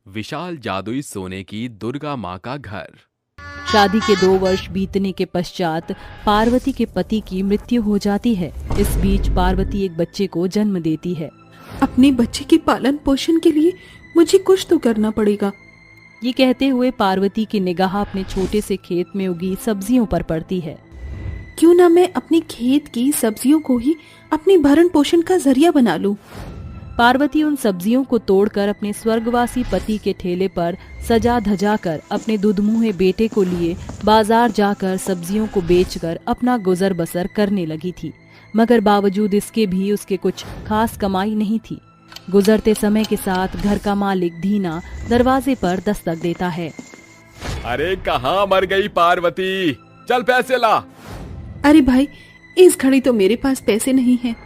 विशाल जादुई सोने की दुर्गा माँ का घर। शादी के 2 वर्ष बीतने के पश्चात पार्वती के पति की मृत्यु हो जाती है। इस बीच पार्वती एक बच्चे को जन्म देती है। अपने बच्चे के पालन पोषण के लिए मुझे कुछ तो करना पड़ेगा। ये कहते हुए पार्वती की निगाह अपने छोटे से खेत में उगी सब्जियों पर पड़ती है। क्यों ना मैं अपने खेत की सब्जियों को ही अपने भरण पोषण का जरिया बना लूं। पार्वती उन सब्जियों को तोड़कर अपने स्वर्गवासी पति के ठेले पर सजा धजा कर अपने दुधमुहे बेटे को लिए बाजार जाकर सब्जियों को बेचकर अपना गुजर बसर करने लगी थी। मगर बावजूद इसके भी उसके कुछ खास कमाई नहीं थी। गुजरते समय के साथ घर का मालिक धीना दरवाजे पर दस्तक देता है। अरे कहाँ मर गई पार्वती, चल पैसे ला। अरे भाई, इस घड़ी तो मेरे पास पैसे नहीं हैं।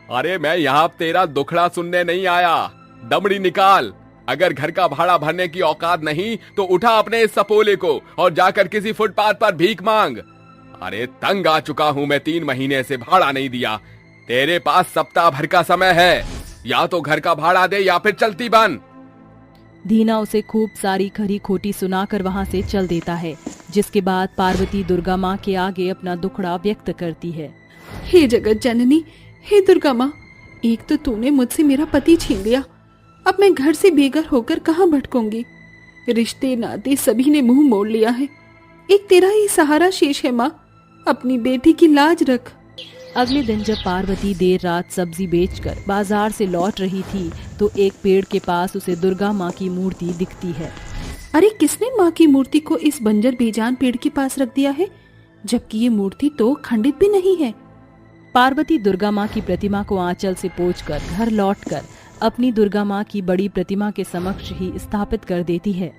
अरे मैं यहाँ तेरा दुखड़ा सुनने नहीं आया, दमड़ी निकाल। अगर घर का भाड़ा भरने की औकात नहीं तो उठा अपने इस सपोले को और जाकर किसी फुटपाथ पर भीख मांग। अरे तंग आ चुका हूँ मैं, 3 महीने से भाड़ा नहीं दिया। तेरे पास सप्ताह भर का समय है, या तो घर का भाड़ा दे या फिर चलती बन। धीना उसे खूब सारी खरी खोटी सुनाकर वहां से चल देता है, जिसके बाद पार्वती दुर्गा माँ के आगे अपना दुखड़ा व्यक्त करती है। हे जगत जननी, हे दुर्गा माँ, एक तो तूने मुझसे मेरा पति छीन लिया, अब मैं घर से बेघर होकर कहाँ भटकूंगी। रिश्ते नाते सभी ने मुंह मोड़ लिया है, एक तेरा ही सहारा शेष है माँ, अपनी बेटी की लाज रख। अगले दिन जब पार्वती देर रात सब्जी बेचकर बाजार से लौट रही थी तो एक पेड़ के पास उसे दुर्गा माँ की मूर्ति दिखती है। अरे किसने माँ की मूर्ति को इस बंजर बेजान पेड़ के पास रख दिया है, जबकि ये मूर्ति तो खंडित भी नहीं है। पार्वती दुर्गा माँ की प्रतिमा को आंचल से पोंछकर घर लौटकर अपनी दुर्गा माँ की बड़ी प्रतिमा के समक्ष ही स्थापित कर देती है।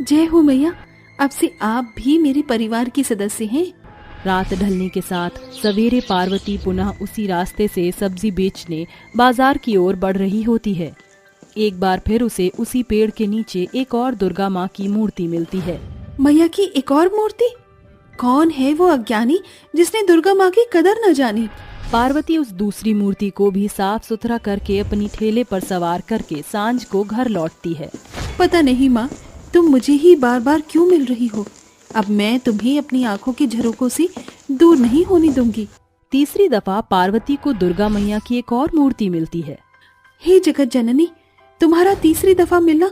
जय हो मैया, अब से आप भी मेरे परिवार की सदस्य हैं। रात ढलने के साथ सवेरे पार्वती पुनः उसी रास्ते से सब्जी बेचने बाजार की ओर बढ़ रही होती है। एक बार फिर उसे उसी पेड़ के नीचे एक और दुर्गा माँ की मूर्ति मिलती है। मैया की एक और मूर्ति? कौन है वो अज्ञानी जिसने दुर्गा माँ की कदर न जानी? पार्वती उस दूसरी मूर्ति को भी साफ सुथरा करके अपनी ठेले पर सवार करके सांझ को घर लौटती है। पता नहीं माँ, तुम मुझे ही बार बार क्यों मिल रही हो। अब मैं तुम्हें अपनी आंखों की झरोकों से दूर नहीं होने दूंगी। तीसरी दफा पार्वती को दुर्गा मैया की एक और मूर्ति मिलती है। हे जगत जननी, तुम्हारा तीसरी दफा मिलना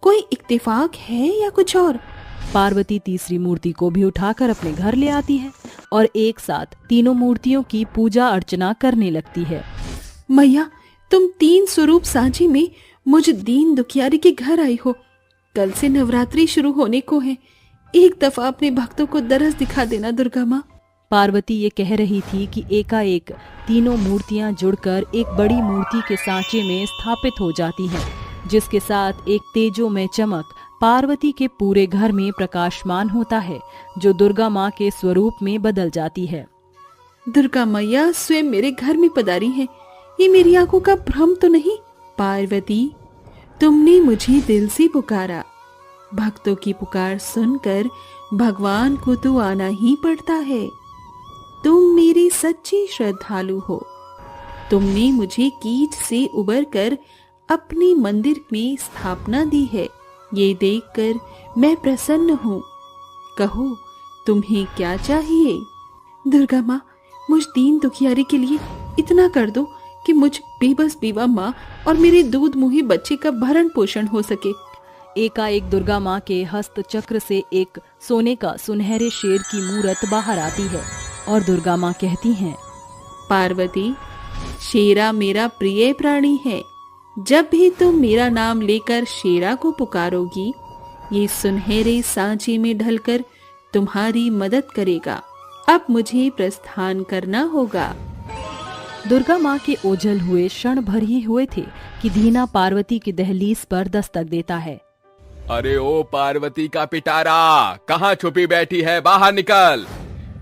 कोई इत्तेफाक है या कुछ और? पार्वती तीसरी मूर्ति को भी उठाकर अपने घर ले आती है और एक साथ तीनों मूर्तियों की पूजा अर्चना करने लगती है। मैया, तुम 3 स्वरूप सांची में मुझ दीन दुखियारी के घर आई हो। कल से नवरात्रि शुरू होने को है, एक दफा अपने भक्तों को दरस दिखा देना दुर्गा माँ। पार्वती ये कह रही थी कि एकाएक तीनों मूर्तियां जुड़कर एक बड़ी मूर्ति के सांचे में स्थापित हो जाती हैं, जिसके साथ एक तेजोमय चमक पार्वती के पूरे घर में प्रकाशमान होता है, जो दुर्गा माँ के स्वरूप में बदल जाती है। दुर्गा मैया स्वयं मेरे घर में पधारी है, ये मेरी आंखों का भ्रम तो नहीं? पार्वती, तुमने मुझे दिल से पुकारा, भक्तों की पुकार सुनकर भगवान को तो आना ही पड़ता है। तुम मेरे सच्चे श्रद्धालु हो। तुमने मुझे कीच से उबर कर अपने मंदिर में स्थापना दी है, ये देखकर मैं प्रसन्न हूँ। कहो, तुम्हें क्या चाहिए? दुर्गा माँ, मुझ दीन दुखियारी के लिए इतना कर दो कि मुझ बेबस बेवा माँ और मेरे दूध मुही बच्चे का भरण पोषण हो सके। एकाएक दुर्गा माँ के हस्त चक्र से एक सोने का सुनहरे शेर की मूरत बाहर आती है और दुर्गा माँ कहती हैं, पार्वती, शेरा मेरा प्रिय प्राणी है। जब भी तुम मेरा नाम लेकर शेरा को पुकारोगी, ये सुनहरे सांचे में ढलकर तुम्हारी मदद करेगा। अब मुझे प्रस्थान करना होगा। दुर्गा माँ के ओझल हुए क्षण भर ही हुए थे कि धीना पार्वती की दहलीज पर दस्तक देता है। अरे ओ पार्वती का पिटारा, कहाँ छुपी बैठी है, बाहर निकल।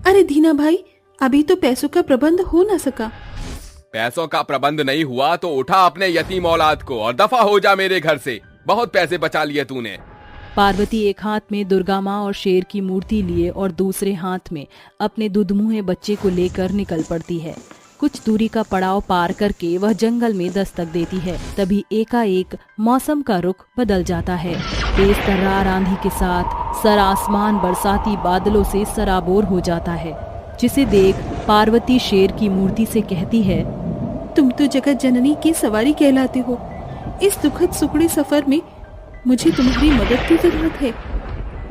अरे धीना भाई, अभी तो पैसों का प्रबंध हो ना सका। पैसों का प्रबंध नहीं हुआ तो उठा अपने यतीम औलाद को और दफा हो जा मेरे घर से, बहुत पैसे बचा लिए तूने। पार्वती एक हाथ में दुर्गा माँ और शेर की मूर्ति लिए और दूसरे हाथ में अपने दुधमुहे बच्चे को लेकर निकल पड़ती है। कुछ दूरी का पड़ाव पार करके वह जंगल में दस्तक देती है। तभी एकाएक मौसम का रुख बदल जाता है। तेज तर्रार आंधी के साथ सर आसमान बरसाती बादलों से सराबोर हो जाता है, जिसे देख पार्वती शेर की मूर्ति से कहती है, तुम तो जगत जननी की सवारी कहलाते हो। इस दुखद सुखड़े सफर में मुझे तुम्हारी मदद की जरूरत है।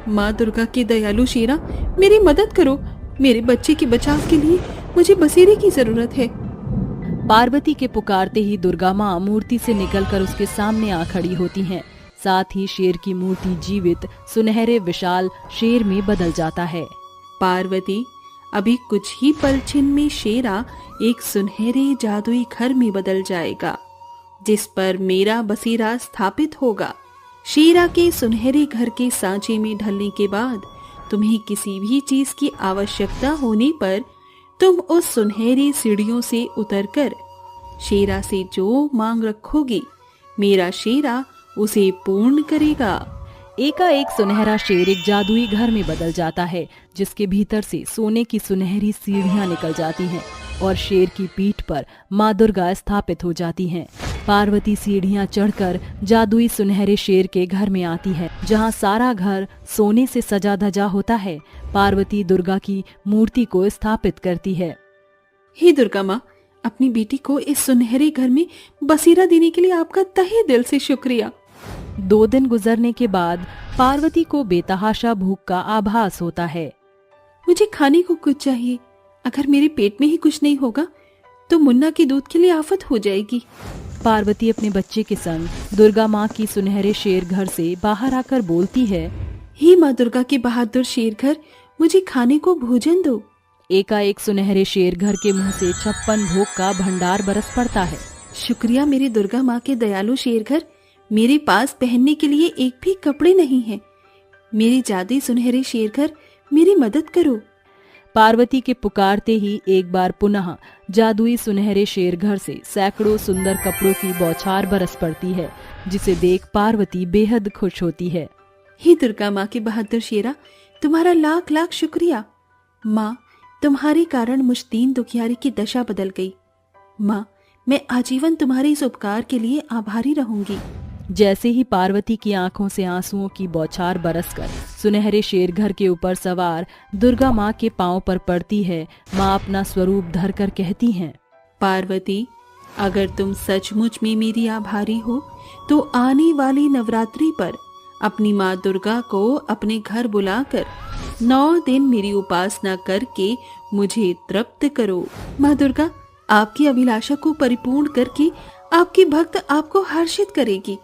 माँ दुर्गा के दयालु शेरा, मेरी मदद करो। मेरे बच्चे के बचाव के लिए मुझे बसेरे की जरूरत है। पार्वती के पुकारते ही दुर्गा माँ मूर्ति से निकलकर उसके सामने आ खड़ी होती हैं। साथ ही शेर की मूर्ति जीवित सुनहरे विशाल शेर में बदल जाता है। पार्वती, अभी कुछ ही पल छिन में शेरा एक सुनहरे जादुई घर में बदल जाएगा, जिस पर मेरा बसेरा स्थापित होगा। शेरा के सुनहरे घर के सांचे में ढलने के बाद तुम्हें किसी भी चीज की आवश्यकता होने पर तुम उस सुनहरी सीढ़ियों से उतरकर शेरा से जो मांग रखोगी, मेरा शेरा उसे पूर्ण करेगा। एकाएक सुनहरा शेर एक जादुई घर में बदल जाता है, जिसके भीतर से सोने की सुनहरी सीढ़ियां निकल जाती हैं और शेर की पीठ पर माँ दुर्गा स्थापित हो जाती हैं। पार्वती सीढ़ियां चढ़कर जादुई सुनहरे शेर के घर में आती है, जहां सारा घर सोने से सजा धजा होता है। पार्वती दुर्गा की मूर्ति को स्थापित करती है। हे दुर्गा माँ, अपनी बेटी को इस सुनहरे घर में बसेरा देने के लिए आपका तहे दिल से शुक्रिया। 2 दिन गुजरने के बाद पार्वती को बेतहाशा भूख का आभास होता है। मुझे खाने को कुछ चाहिए। अगर मेरे पेट में ही कुछ नहीं होगा तो मुन्ना के दूध के लिए आफत हो जाएगी। पार्वती अपने बच्चे के संग दुर्गा माँ की सुनहरे शेर घर से बाहर आकर बोलती है, हे माँ दुर्गा के बहादुर शेर घर, मुझे खाने को भोजन दो। एकाएक सुनहरे शेर घर के मुंह से 56 भोग का भंडार बरस पड़ता है। शुक्रिया मेरे दुर्गा माँ के दयालु शेर घर, मेरे पास पहनने के लिए एक भी कपड़े नहीं है। मेरे जादुई सुनहरे शेर घर, मेरी मदद करो। पार्वती के पुकारते ही एक बार पुनः जादुई सुनहरे शेर घर से सैकड़ों सुंदर कपड़ों की बौछार बरस पड़ती है, जिसे देख पार्वती बेहद खुश होती है। हे दुर्गा माँ के बहादुर शेरा, तुम्हारा लाख लाख शुक्रिया। माँ, तुम्हारे कारण मुझ दीन दुखियारी की दशा बदल गई। माँ, मैं आजीवन तुम्हारे इस उपकार के लिए आभारी रहूंगी। जैसे ही पार्वती की आंखों से आंसुओं की बौछार बरसकर सुनहरे शेर घर के ऊपर सवार दुर्गा माँ के पांव पर पड़ती है, माँ अपना स्वरूप धरकर कहती हैं, पार्वती, अगर तुम सचमुच में मेरी आभारी हो तो आने वाली नवरात्रि पर अपनी माँ दुर्गा को अपने घर बुलाकर 9 दिन मेरी उपासना करके मुझे तृप्त करो। माँ दुर्गा आपकी अभिलाषा को परिपूर्ण करके आपकी भक्त आपको हर्षित करेगी।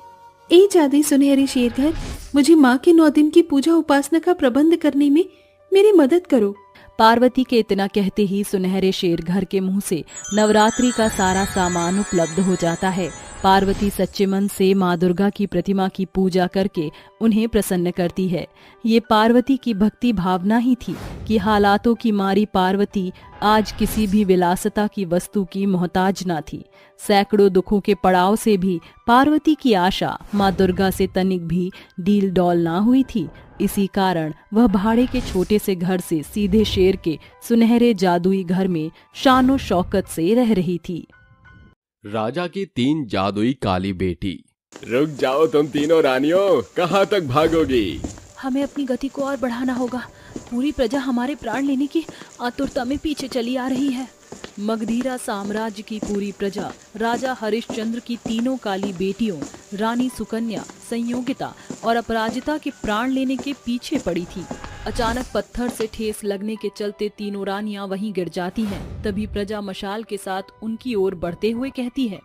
ए जादुई सुनहरे शेर घर, मुझे माँ के 9 दिन की पूजा उपासना का प्रबंध करने में मेरी मदद करो। पार्वती के इतना कहते ही सुनहरे शेर घर के मुंह से नवरात्रि का सारा सामान उपलब्ध हो जाता है। पार्वती सच्चे मन से माँ दुर्गा की प्रतिमा की पूजा करके उन्हें प्रसन्न करती है। ये पार्वती की भक्ति भावना ही थी कि हालातों की मारी पार्वती आज किसी भी विलासता की वस्तु की मोहताज ना थी। सैकड़ों दुखों के पड़ाव से भी पार्वती की आशा माँ दुर्गा से तनिक भी डील डॉल ना हुई थी। इसी कारण वह भाड़े के छोटे से घर से सीधे शेर के सुनहरे जादुई घर में शानो शौकत से रह रही थी। राजा की 3 जादुई काली बेटी। रुक जाओ तुम तीनों रानियों, कहाँ तक भागोगी? हमें अपनी गति को और बढ़ाना होगा। पूरी प्रजा हमारे प्राण लेने की आतुरता में पीछे चली आ रही है। मगधीरा साम्राज्य की पूरी प्रजा राजा हरिश्चंद्र की 3 काली बेटियों रानी सुकन्या, संयोगिता और अपराजिता के प्राण लेने के पीछे पड़ी थी। अचानक पत्थर से ठेस लगने के चलते तीनों रानियां वहीं गिर जाती हैं। तभी प्रजा मशाल के साथ उनकी ओर बढ़ते हुए कहती है,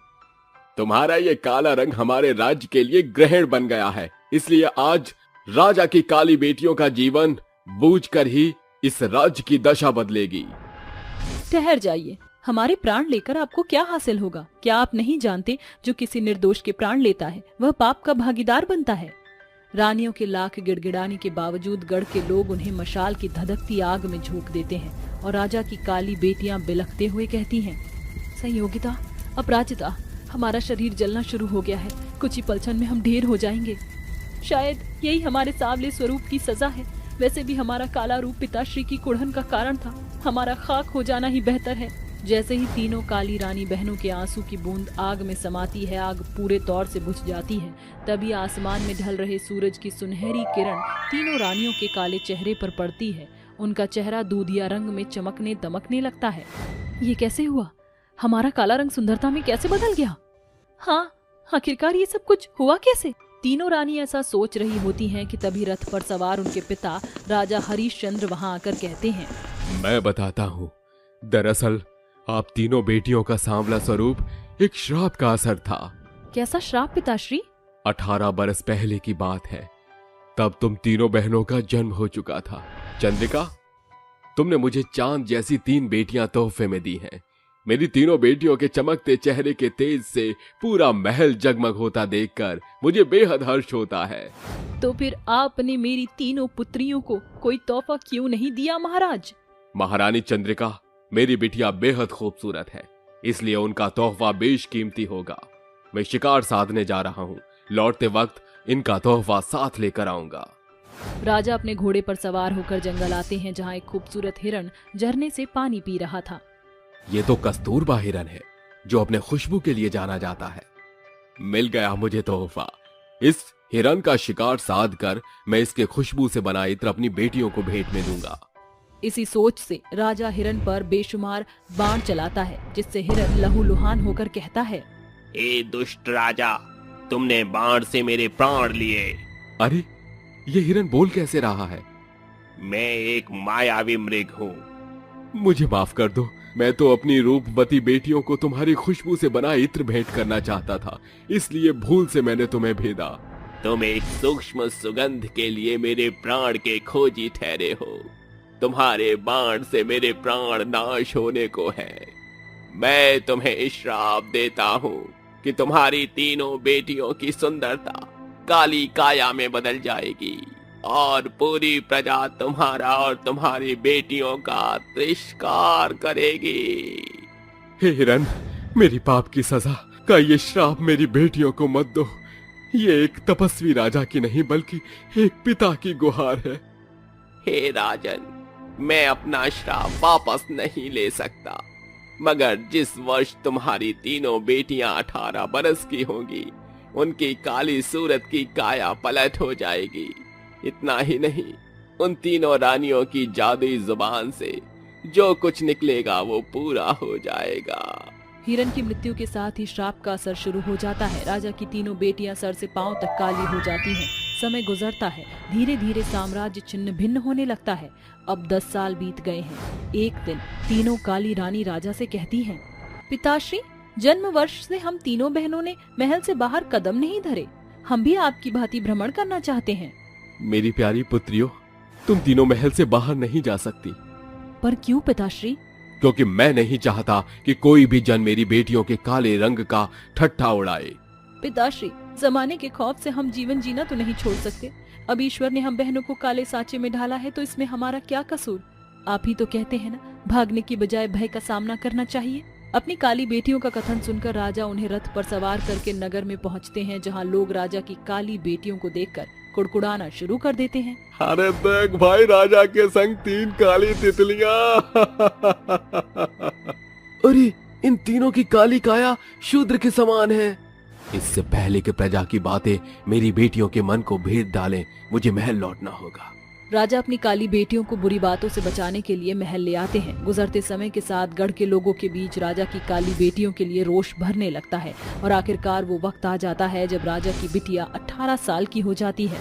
तुम्हारा ये काला रंग हमारे राज्य के लिए ग्रहण बन गया है, इसलिए आज राजा की काली बेटियों का जीवन बूझकर ही इस राज्य की दशा बदलेगी। ठहर जाइए, हमारे प्राण लेकर आपको क्या हासिल होगा? क्या आप नहीं जानते जो किसी निर्दोष के प्राण लेता है वह पाप का भागीदार बनता है? रानियों के लाख गिड़गिड़ाने के बावजूद गढ़ के लोग उन्हें मशाल की धधकती आग में झोंक देते हैं और राजा की काली बेटियां बिलखते हुए कहती हैं, संयोगिता, अपराजिता, हमारा शरीर जलना शुरू हो गया है। कुछ ही पलछन में हम ढेर हो जाएंगे। शायद यही हमारे सांवले स्वरूप की सजा है। वैसे भी हमारा काला रूप पिताश्री की कुड़हन का कारण था। हमारा खाक हो जाना ही बेहतर है। जैसे ही तीनों काली रानी बहनों के आंसू की बूंद आग में समाती है, आग पूरे तौर से बुझ जाती है। तभी आसमान में ढल रहे सूरज की सुनहरी किरण तीनों रानियों के काले चेहरे पर पड़ती है। उनका चेहरा दूधिया रंग में चमकने दमकने लगता है। ये कैसे हुआ? हमारा काला रंग सुंदरता में कैसे बदल गया? हाँ, आखिरकार ये सब कुछ हुआ कैसे? तीनों रानी ऐसा सोच रही होती हैं कि तभी रथ पर सवार उनके पिता राजा हरिश्चंद्र वहां आकर कहते हैं, मैं बताता हूँ। दरअसल आप तीनों बेटियों का सांवला स्वरूप एक श्राप का असर था। कैसा श्राप पिताश्री? 18 बरस पहले की बात है। तब तुम तीनों बहनों का जन्म हो चुका था। चंद्रिका, तुमने मुझे चांद जैसी 3 बेटियां तोहफे में दी हैं। मेरी तीनों बेटियों के चमकते चेहरे के तेज से पूरा महल जगमग होता देखकर मुझे बेहद हर्ष होता है। तो फिर आपने मेरी तीनों पुत्रियों को कोई तोहफा क्यों नहीं दिया महाराज? महारानी चंद्रिका, मेरी बिटिया बेहद खूबसूरत है, इसलिए उनका तोहफा बेशकीमती होगा। मैं शिकार साधने जा रहा हूँ, लौटते वक्त इनका तोहफा साथ लेकर आऊंगा। राजा अपने घोड़े पर सवार होकर जंगल आते हैं, जहाँ एक खूबसूरत हिरण झरने से पानी पी रहा था। ये तो कस्तूरबा हिरण है, जो अपने खुशबू के लिए जाना जाता है। मिल गया मुझे तोहफा। इस हिरण का शिकार साध कर मैं इसके खुशबू से बना इत्र अपनी बेटियों को भेंट में दूंगा। इसी सोच से राजा हिरण पर बेशुमार बाण चलाता है, जिससे हिरण लहूलुहान होकर कहता है, ए दुष्ट राजा, तुमने बाण से मेरे प्राण लिए। अरे, ये हिरण बोल कैसे रहा है? मैं एक मायावी मृग हूँ। मुझे माफ कर दो, मैं तो अपनी रूपवती बेटियों को तुम्हारी खुशबू से बना इत्र भेंट करना चाहता था, इसलिए भूल से मैंने तुम्हें भेदा। तुम एक सूक्ष्म सुगंध के लिए मेरे प्राण के खोजी ठहरे हो। तुम्हारे बाण से मेरे प्राण नाश होने को है। मैं तुम्हें श्राप देता हूँ कि तुम्हारी तीनों बेटियों की सुंदरता काली काया में बदल जाएगी और पूरी प्रजा तुम्हारा और तुम्हारी बेटियों का तिरस्कार करेगी। हे हिरण, मेरी पाप की सजा का ये श्राप मेरी बेटियों को मत दो। ये एक तपस्वी राजा की नहीं बल्कि एक पिता की गुहार है। हे राजन, मैं अपना श्राप वापस नहीं ले सकता, मगर जिस वर्ष तुम्हारी तीनों बेटियां 18 बरस की होंगी, उनकी काली सूरत की काया पलट हो जाएगी। इतना ही नहीं, उन तीनों रानियों की जादुई जुबान से जो कुछ निकलेगा वो पूरा हो जाएगा। हिरण की मृत्यु के साथ ही श्राप का असर शुरू हो जाता है। राजा की तीनों बेटियां सर से पांव तक काली हो जाती हैं। समय गुजरता है, धीरे धीरे साम्राज्य छिन्न भिन्न होने लगता है। अब 10 साल बीत गए हैं। एक दिन तीनों काली रानी राजा से कहती हैं, पिताश्री, जन्म वर्ष से हम तीनों बहनों ने महल से बाहर कदम नहीं धरे। हम भी आपकी भांति भ्रमण करना चाहते हैं। मेरी प्यारी पुत्रियों, तुम तीनों महल से बाहर नहीं जा सकती। पर क्यों पिताश्री? क्योंकि मैं नहीं चाहता कि कोई भी जन मेरी बेटियों के काले रंग का ठट्ठा उड़ाए। पिताश्री, जमाने के खौफ से हम जीवन जीना तो नहीं छोड़ सकते। अब ईश्वर ने हम बहनों को काले सांचे में ढाला है, तो इसमें हमारा क्या कसूर? आप ही तो कहते हैं ना, भागने की बजाय भय का सामना करना चाहिए। अपनी काली बेटियों का कथन सुनकर राजा उन्हें रथ पर सवार करके नगर में पहुंचते हैं, जहां लोग राजा की काली बेटियों को देखकर कुड़कुड़ाना शुरू कर देते हैं। अरे देख भाई, राजा के संग 3 काली तितलियां। अरे, इन तीनों की काली काया शूद्र के समान है। इससे पहले कि प्रजा की बातें मेरी बेटियों के मन को भेद डालें, मुझे महल लौटना होगा। राजा अपनी काली बेटियों को बुरी बातों से बचाने के लिए महल ले आते हैं। गुजरते समय के साथ गढ़ के लोगों के बीच राजा की काली बेटियों के लिए रोष भरने लगता है और आखिरकार वो वक्त आ जाता है जब राजा की बिटिया 18 साल की हो जाती है।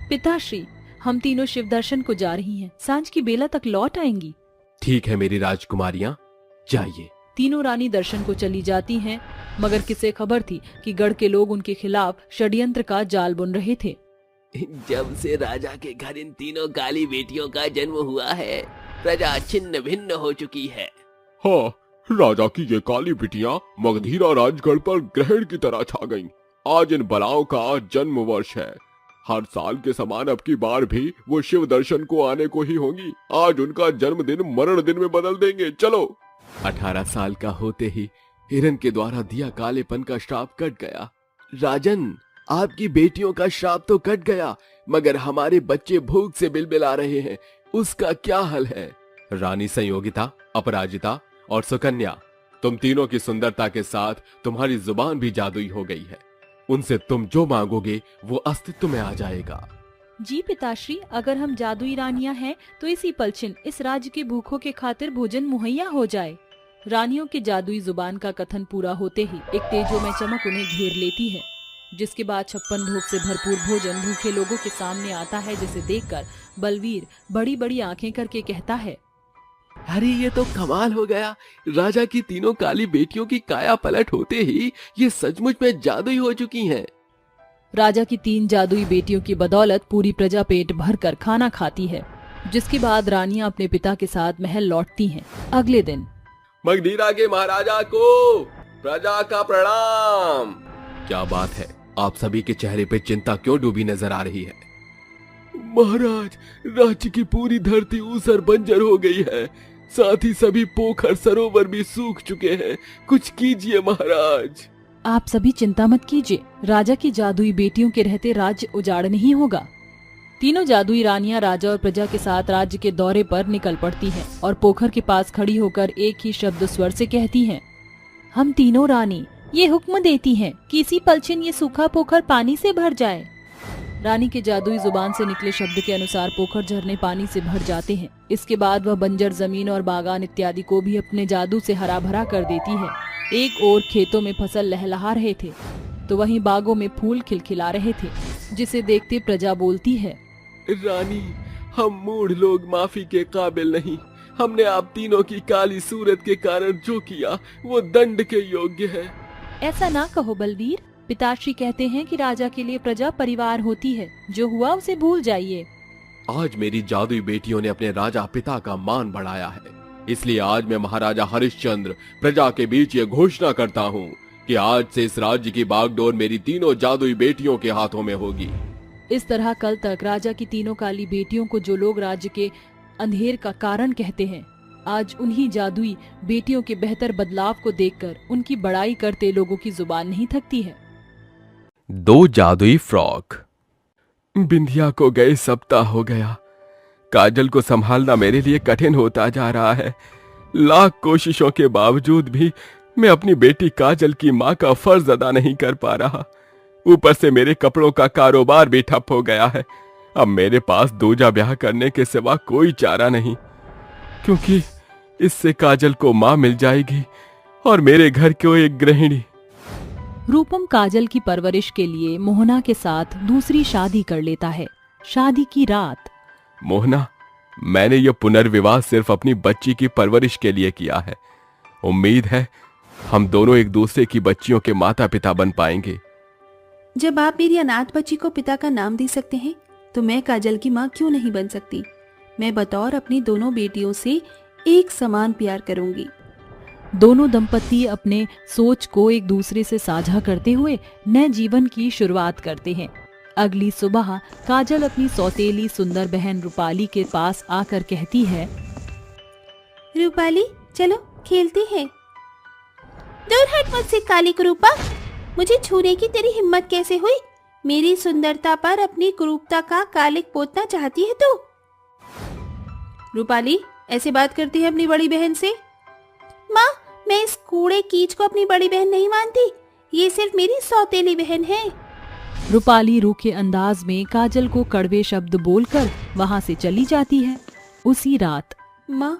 पिताश्री, हम तीनों शिव दर्शन को जा रही हैं। सांझ की बेला तक लौट आएंगी। ठीक है मेरी राजकुमारियां, जाइए। तीनों रानी दर्शन को चली जाती हैं, मगर किसे खबर थी कि गढ़ के लोग उनके खिलाफ षड्यंत्र का जाल बुन रहे थे। जब से राजा के घर इन तीनों काली बेटियों का जन्म हुआ है, प्रजा छिन्न भिन्न हो चुकी है। हाँ, राजा की ये काली बिटियां मगधीरा राजगढ़ पर ग्रहण की तरह छा गईं। आज इन बलाओं का जन्म वर्ष है। हर साल के समान अब की बार भी वो शिव दर्शन को आने को ही होंगी। आज उनका जन्मदिन मरण दिन में बदल देंगे। चलो। 18 साल का होते ही हिरण के द्वारा दिया कालेपन का श्राप कट गया। राजन, आपकी बेटियों का श्राप तो कट गया, मगर हमारे बच्चे भूख से बिलबिला रहे हैं। उसका क्या हल है? रानी संयोगिता, अपराजिता और सुकन्या, तुम तीनों की सुंदरता के साथ तुम्हारी जुबान भी जादुई हो गई है। उनसे तुम जो मांगोगे वो अस्तित्व में आ जाएगा। जी पिताश्री, अगर हम जादुई रानियां हैं तो इसी पलछिन इस राज्य के भूखों के खातिर भोजन मुहैया हो जाए। रानियों के जादुई जुबान का कथन पूरा होते ही एक तेजोमय चमक उन्हें घेर लेती है, जिसके बाद 56 भोग से भरपूर भोजन भूखे लोगों के सामने आता है, जिसे देखकर बलवीर बड़ी बड़ी आंखें करके कहता है, अरे ये तो कमाल हो गया। राजा की तीनों काली बेटियों की काया पलट होते ही ये सचमुच में जादुई हो चुकी हैं। राजा की 3 जादुई बेटियों की बदौलत पूरी प्रजा पेट भरकर खाना खाती है, जिसके बाद रानियां अपने पिता के साथ महल लौटती हैं। अगले दिन मगधीरा के महाराजा को प्रजा का प्रणाम। क्या बात है, आप सभी के चेहरे पे चिंता क्यों डूबी नजर आ रही है? महाराज, राज्य की पूरी धरती ऊसर बंजर हो गई है, साथ ही सभी पोखर सरोवर भी सूख चुके हैं। कुछ कीजिए महाराज। आप सभी चिंता मत कीजिए, राजा की जादुई बेटियों के रहते राज्य उजाड़ नहीं होगा। तीनों जादुई रानियां राजा और प्रजा के साथ राज्य के दौरे पर निकल पड़ती हैं और पोखर के पास खड़ी होकर एक ही शब्द स्वर से कहती हैं, हम तीनों रानी ये हुक्म देती हैं कि इसी पलछिन ये सूखा पोखर पानी से भर जाए। रानी के जादुई जुबान से निकले शब्द के अनुसार पोखर झरने पानी से भर जाते हैं। इसके बाद वह बंजर जमीन और बागान इत्यादि को भी अपने जादू से हरा भरा कर देती है। एक ओर खेतों में फसल लहलहा रहे थे तो वहीं बागों में फूल खिलखिला रहे थे, जिसे देखते प्रजा बोलती है, रानी, हम मूढ़ लोग माफी के काबिल नहीं। हमने आप तीनों की काली सूरत के कारण जो किया वो दंड के योग्य है। ऐसा ना कहो बलवीर, पिताश्री कहते हैं कि राजा के लिए प्रजा परिवार होती है, जो हुआ उसे भूल जाइए। आज मेरी जादुई बेटियों ने अपने राजा पिता का मान बढ़ाया है, इसलिए आज मैं महाराजा हरिश्चंद्र प्रजा के बीच ये घोषणा करता हूँ कि आज से इस राज्य की बागडोर मेरी तीनों जादुई बेटियों के हाथों में होगी। इस तरह कल तक राजा की तीनों काली बेटियों को जो लोग राज्य के अंधेर का कारण कहते हैं, आज उन्हीं जादुई बेटियों के बेहतर बदलाव को देखकर उनकी बड़ाई करते लोगों की जुबान नहीं थकती है। 2 जादुई फ्रॉक। बिंदिया को गए सप्ताह हो गया। काजल को संभालना मेरे लिए कठिन होता जा रहा है। लाख कोशिशों के बावजूद भी मैं अपनी बेटी काजल की माँ का फर्ज अदा नहीं कर पा रहा। ऊपर से मेरे कपड़ों का कारोबार भी ठप हो गया है। अब मेरे पास दूजा ब्याह करने के सिवा कोई चारा नहीं, क्योंकि इससे काजल को माँ मिल जाएगी और मेरे घर को एक गृहिणी। रूपम काजल की परवरिश के लिए मोहना के साथ दूसरी शादी कर लेता है। शादी की रात। मोहना, मैंने यह पुनर्विवाह सिर्फ अपनी बच्ची की परवरिश के लिए किया है। उम्मीद है हम दोनों एक दूसरे की बच्चियों के माता पिता बन पाएंगे। जब आप मेरी अनाथ बच्ची को पिता का नाम दे सकते हैं तो मैं काजल की माँ क्यों नहीं बन सकती। मैं बतौर अपनी दोनों बेटियों से एक समान प्यार करूंगी। दोनों दंपति अपने सोच को एक दूसरे से साझा करते हुए नए जीवन की शुरुआत करते हैं। अगली सुबह काजल अपनी सौतेली सुंदर बहन रूपाली के पास आकर कहती है, रूपाली, चलो खेलते हैं। दूर हट मुझसे काली कुरूपा, मुझे छूने की तेरी हिम्मत कैसे हुई? मेरी सुंदरता पर अपनी कुरूपता का कालिक पोतना चाहती है तू? रूपाली ऐसे बात करती है अपनी बड़ी बहन से? माँ, मैं इस कूड़े कीच को अपनी बड़ी बहन नहीं मानती। ये सिर्फ मेरी सौतेली बहन है। रूपाली रूखे अंदाज में काजल को कड़वे शब्द बोलकर वहाँ से चली जाती है। उसी रात। माँ,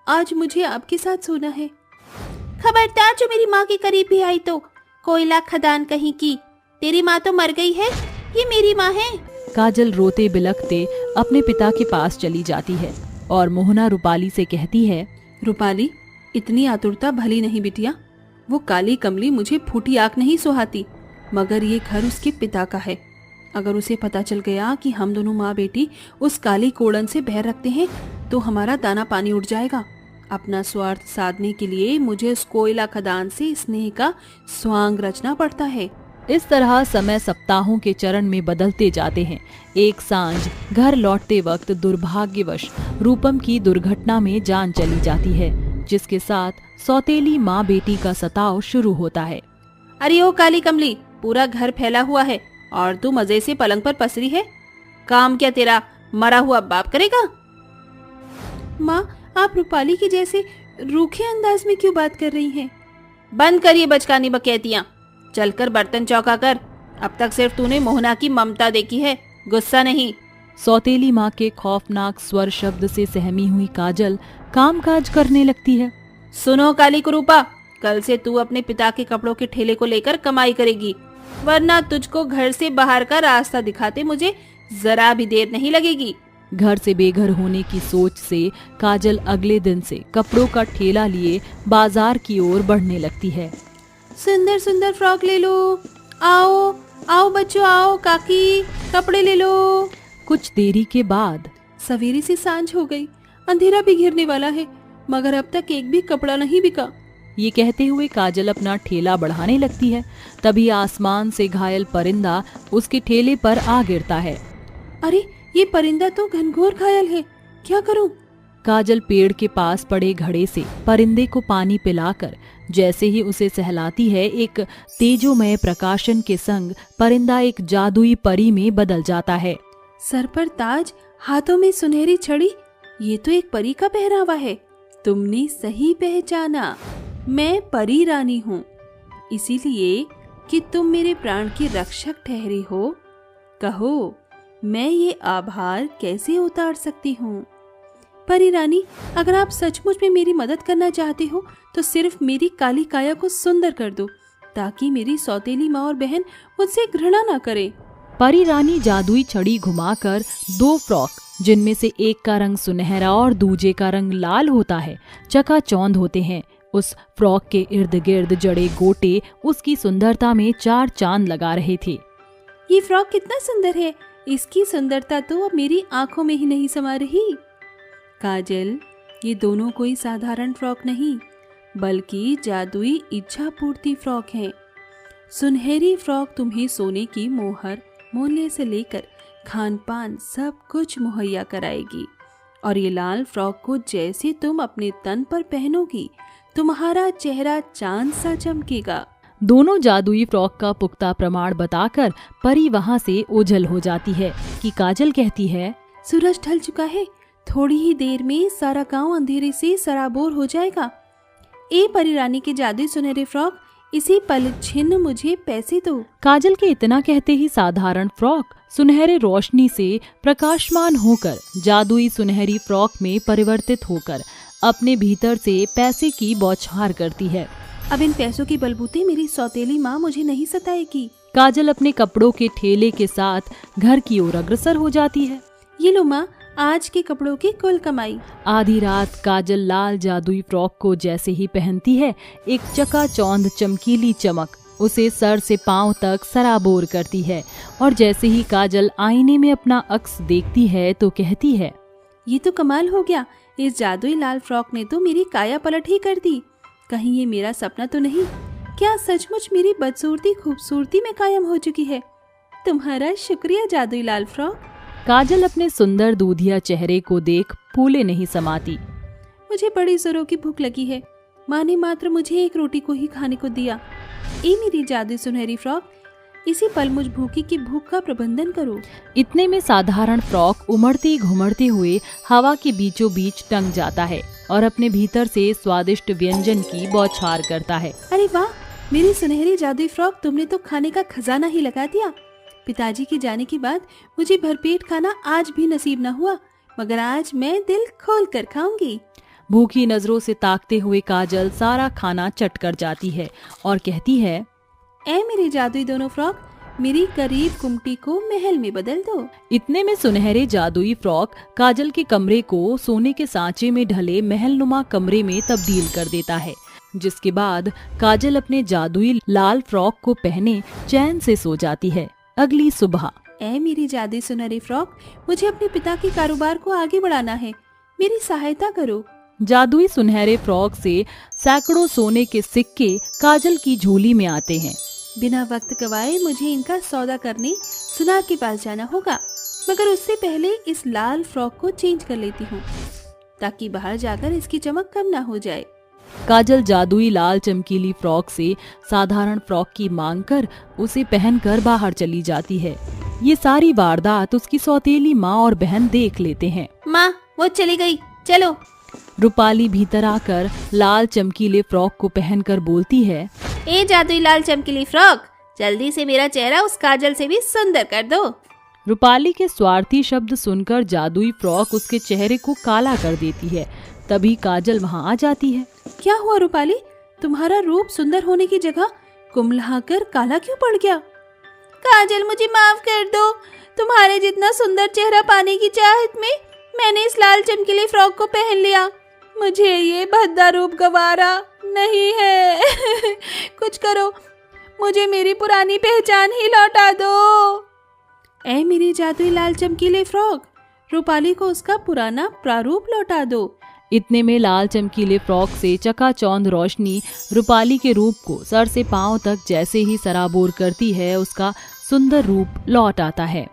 आज मुझे आपके साथ सोना है। खबरदार, जो मेरी माँ के करीब भी आई तो कोयला खदान कहीं की। तेरी माँ तो मर गई है, ये मेरी माँ है। काजल रोते बिलखते अपने पिता के पास चली जाती है और मोहना रूपाली से कहती है, रूपाली, इतनी आतुरता भली नहीं बिटिया। वो काली कमली मुझे फूटी आंख नहीं सुहाती, मगर ये घर उसके पिता का है। अगर उसे पता चल गया कि हम दोनों माँ बेटी उस काली कोड़न से बैर रखते हैं तो हमारा दाना पानी उड़ जाएगा। अपना स्वार्थ साधने के लिए मुझे उस कोयला खदान से स्नेह का स्वांग रचना पड़ता है। इस तरह समय सप्ताहों के चरण में बदलते जाते हैं। एक सांझ घर लौटते वक्त दुर्भाग्यवश रूपम की दुर्घटना में जान चली जाती है, जिसके साथ सौतेली माँ बेटी का सताव शुरू होता है। अरे ओ काली कमली, पूरा घर फैला हुआ है और तू मजे से पलंग पर पसरी है। काम क्या तेरा मरा हुआ बाप करेगा? माँ, आप रूपाली के जैसे रूखे अंदाज में क्यों बात कर रही हैं? बंद करिए बचकानी बकैतियां, चलकर बर्तन चौका कर। अब तक सिर्फ तूने मोहना की ममता देखी है, गुस्सा नहीं। सौतेली माँ के खौफनाक स्वर शब्द से सहमी हुई काजल कामकाज करने लगती है। सुनो काली कुरूपा, कल से तू अपने पिता के कपड़ों के ठेले को लेकर कमाई करेगी, वरना तुझको घर से बाहर का रास्ता दिखाते मुझे जरा भी देर नहीं लगेगी। घर से बेघर होने की सोच से काजल अगले दिन से कपड़ों का ठेला लिए बाजार की ओर बढ़ने लगती है। सुंदर सुंदर फ्रॉक ले लो, आओ आओ बच्चों आओ, काकी कपड़े ले लो। कुछ देरी के बाद सवेरे से सांझ हो गई, अंधेरा भी घिरने वाला है, मगर अब तक एक भी कपड़ा नहीं बिका। ये कहते हुए काजल अपना ठेला बढ़ाने लगती है। तभी आसमान से घायल परिंदा उसके ठेले पर आ गिरता है। अरे ये परिंदा तो घनघोर घायल है, क्या करूं? काजल पेड़ के पास पड़े घड़े से परिंदे को पानी पिलाकर जैसे ही उसे सहलाती है, एक तेजोमय प्रकाशन के संग परिंदा एक जादुई परी में बदल जाता है। सर पर ताज, हाथों में सुनहरी छड़ी, ये तो एक परी का पहरावा है। तुमने सही पहचाना, मैं परी रानी हूँ, इसीलिए कि तुम मेरे प्राण की रक्षक ठहरी हो। कहो, मैं ये आभार कैसे उतार सकती हूँ? परी रानी, अगर आप सचमुच में मेरी मदद करना चाहते हो तो सिर्फ मेरी काली काया को सुंदर कर दो, ताकि मेरी सौतेली माँ और बहन मुझसे घृणा ना करे। परी रानी जादुई छड़ी घुमाकर 2 फ्रॉक, जिनमें से एक का रंग सुनहरा और दूजे का रंग लाल होता है, चकाचौंध होते हैं। उस फ्रॉक के इर्द गिर्द जड़े गोटे उसकी सुंदरता में 4 चांद लगा रहे थे। ये फ्रॉक कितना सुंदर है, इसकी सुंदरता तो अब मेरी आंखों में ही नहीं समा रही। काजल, ये दोनों कोई साधारण फ्रॉक नहीं, बल्कि जादुई इच्छा पूर्ति फ्रॉक है। सुनहरी फ्रॉक तुम्हें सोने की मोहर, मूल्य से लेकर खान पान सब कुछ मुहैया कराएगी, और ये लाल फ्रॉक को जैसे तुम अपने तन पर पहनोगी, तुम्हारा चेहरा चांद सा चमकेगा। दोनों जादुई फ्रॉक का पुख्ता प्रमाण बताकर परी वहाँ से ओझल हो जाती है कि काजल कहती है, सूरज ढल चुका है, थोड़ी ही देर में सारा गांव अंधेरे से सराबोर हो जाएगा। ए परी रानी के जादुई सुनहरे फ्रॉक, इसी पल छिन्न मुझे पैसे दो। काजल के इतना कहते ही साधारण फ्रॉक सुनहरे रोशनी से प्रकाशमान होकर जादुई सुनहरी फ्रॉक में परिवर्तित होकर अपने भीतर से पैसे की बौछार करती है। अब इन पैसों की बलबूते मेरी सौतेली माँ मुझे नहीं सताएगी। काजल अपने कपड़ों के ठेले के साथ घर की ओर अग्रसर हो जाती है। ये लो माँ, आज के कपड़ों की कुल कमाई। आधी रात काजल लाल जादुई फ्रॉक को जैसे ही पहनती है, एक चकाचौंध चमकीली चमक उसे सर से पांव तक सराबोर करती है, और जैसे ही काजल आईने में अपना अक्स देखती है तो कहती है, ये तो कमाल हो गया, इस जादुई लाल फ्रॉक ने तो मेरी काया पलट ही कर दी। कहीं ये मेरा सपना तो नहीं? क्या सचमुच मेरी बदसूरती खूबसूरती में कायम हो चुकी है? तुम्हारा शुक्रिया जादुई लाल फ्रॉक। काजल अपने सुंदर दूधिया चेहरे को देख फूले नहीं समाती। मुझे बड़ी जोरों की भूख लगी है, माँ ने मात्र मुझे एक रोटी को ही खाने को दिया। ए मेरी जादुई सुनहरी फ्रॉक, इसी पल मुझ भूखी की भूख का प्रबंधन करो। इतने में साधारण फ्रॉक उमड़ते घुमड़ते हुए हवा के बीचों बीच टंग जाता है और अपने भीतर से स्वादिष्ट व्यंजन की बौछार करता है। अरे वाह, मेरी सुनहरी जादुई फ्रॉक, तुमने तो खाने का खजाना ही लगा दिया। पिताजी के जाने के बाद मुझे भरपेट खाना आज भी नसीब न हुआ, मगर आज मैं दिल खोल कर खाऊंगी। भूखी नजरों से ताकते हुए काजल सारा खाना चट कर जाती है और कहती है, ए मेरी जादुई दोनों फ्रॉक, मेरी करीब कुमटी को महल में बदल दो। इतने में सुनहरे जादुई फ्रॉक काजल के कमरे को सोने के सांचे में ढले महलनुमा कमरे में तब्दील कर देता है, जिसके बाद काजल अपने जादुई लाल फ्रॉक को पहने चैन से सो जाती है। अगली सुबह, ए मेरी जादुई सुनहरी फ्रॉक, मुझे अपने पिता के कारोबार को आगे बढ़ाना है, मेरी सहायता करो। जादुई सुनहरे फ्रॉक से सैकड़ों सोने के सिक्के काजल की झोली में आते हैं। बिना वक्त गवाए मुझे इनका सौदा करने सुनार के पास जाना होगा, मगर उससे पहले इस लाल फ्रॉक को चेंज कर लेती हूँ, ताकि बाहर जाकर इसकी चमक कम ना हो जाए। काजल जादुई लाल चमकीली फ्रॉक से साधारण फ्रॉक की मांग कर उसे पहनकर बाहर चली जाती है। ये सारी वारदात उसकी सौतेली माँ और बहन देख लेते हैं। माँ, वो चली गई, चलो। रूपाली भीतर आकर लाल चमकीले फ्रॉक को पहनकर बोलती है, ए जादुई लाल चमकीली फ्रॉक, जल्दी से मेरा चेहरा उस काजल से भी सुंदर कर दो। रूपाली के स्वार्थी शब्द सुनकर जादुई फ्रॉक उसके चेहरे को काला कर देती है। तभी काजल वहाँ आ जाती है। क्या हुआ रूपाली, तुम्हारा रूप सुंदर होने की जगह कुम्हलाकर काला क्यों पड़ गया? काजल मुझे माफ कर दो, तुम्हारे जितना सुंदर चेहरा पाने की चाहत में मैंने इस लाल चमकीले फ्रॉक को पहन लिया। मुझे ये भद्दा रूप गवारा नहीं है। कुछ करो, मुझे मेरी पुरानी पहचान ही लौटा दो। ऐ मेरी जादुई लाल चमकीले फ्रॉक, रूपाली को उसका पुराना प्रारूप लौटा दो। इतने में लाल चमकीले फ्रॉक से चकाचौंध रोशनी रूपाली के रूप को सर से पांव तक जैसे ही सराबोर करती है, उसका सुंदर रूप लौट आता है।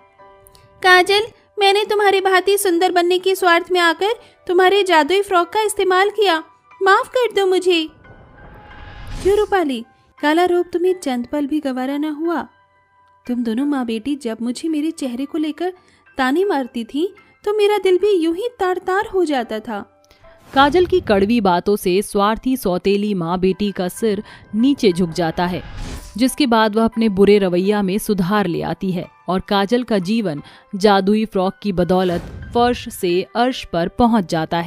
काजल, मैंने तुम्हारी भांति सुंदर बनने की स्वार्थ में आकर तुम्हारे जादुई फ्रॉक का इस्तेमाल किया, माफ कर दो मुझे। क्यों रूपाली, काला रूप तुम्हें चंद पल भी गवारा न हुआ? तुम दोनों माँ बेटी जब मुझे मेरे चेहरे को लेकर ताने मारती थी तो मेरा दिल भी यूं ही तार तार हो जाता था। काजल की कड़वी बातों से स्वार्थी सौतेली माँ बेटी का सिर नीचे झुक जाता है, जिसके बाद वह अपने बुरे रवैया में सुधार ले आती है और काजल का जीवन जादुई फ्रॉक की बदौलत फर्श से अर्श पर पहुंच जाता है।